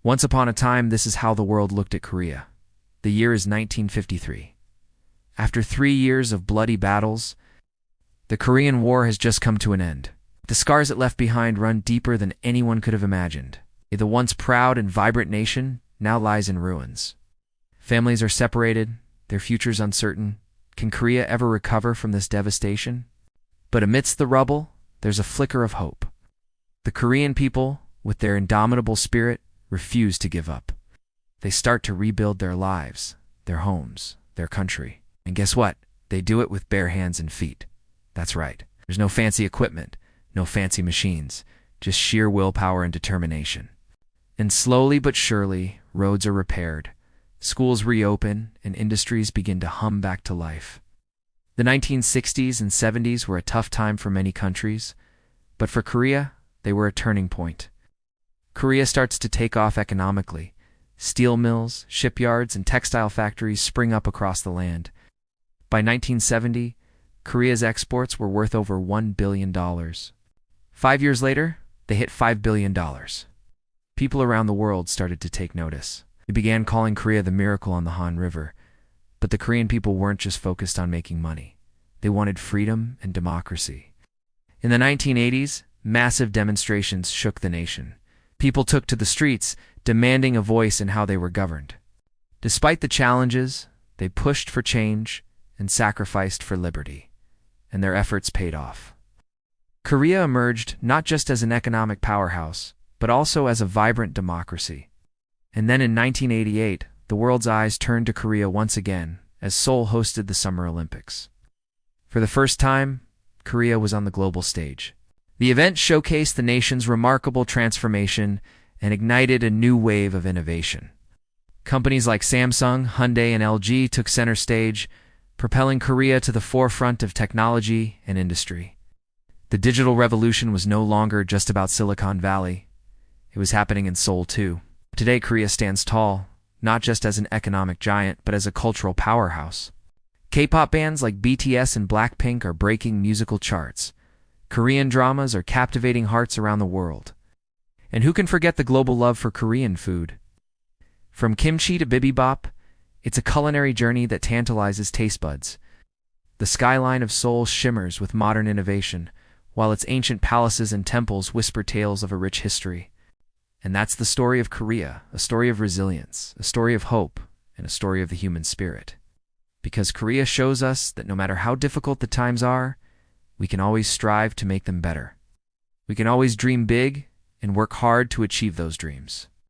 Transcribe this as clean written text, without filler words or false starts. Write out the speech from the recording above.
Once upon a time, this is how the world looked at Korea. The year is 1953. After 3 years of bloody battles, the Korean War has just come to an end. The scars it left behind run deeper than anyone could have imagined. The once proud and vibrant nation now lies in ruins. Families are separated, their futures uncertain. Can Korea ever recover from this devastation? But amidst the rubble, there's a flicker of hope. The Korean people, with their indomitable spirit, refuse to give up. They start to rebuild their lives, their homes, their country. And guess what? They do it with bare hands and feet. That's right. There's no fancy equipment, no fancy machines, just sheer willpower and determination. And slowly but surely, roads are repaired, schools reopen, and industries begin to hum back to life. The 1960s and 70s were a tough time for many countries, but for Korea, they were a turning point. Korea starts to take off economically. Steel mills, shipyards, and textile factories spring up across the land. By 1970, Korea's exports were worth over $1 billion. 5 years later, they hit $5 billion. People around the world started to take notice. They began calling Korea the miracle on the Han River. But the Korean people weren't just focused on making money. They wanted freedom and democracy. In the 1980s, massive demonstrations shook the nation. People took to the streets, demanding a voice in how they were governed. Despite the challenges, they pushed for change and sacrificed for liberty. And their efforts paid off. Korea emerged not just as an economic powerhouse, but also as a vibrant democracy. And then in 1988, the world's eyes turned to Korea once again as Seoul hosted the Summer Olympics. For the first time, Korea was on the global stage. The event showcased the nation's remarkable transformation and ignited a new wave of innovation. Companies like Samsung, Hyundai, and LG took center stage, propelling Korea to the forefront of technology and industry. The digital revolution was no longer just about Silicon Valley. It was happening in Seoul too. Today, Korea stands tall, not just as an economic giant, but as a cultural powerhouse. K-pop bands like BTS and Blackpink are breaking musical charts. Korean dramas are captivating hearts around the world. And who can forget the global love for Korean food? From kimchi to bibimbap, it's a culinary journey that tantalizes taste buds. The skyline of Seoul shimmers with modern innovation, while its ancient palaces and temples whisper tales of a rich history. And that's the story of Korea, a story of resilience, a story of hope, and a story of the human spirit. Because Korea shows us that no matter how difficult the times are, we can always strive to make them better. We can always dream big and work hard to achieve those dreams.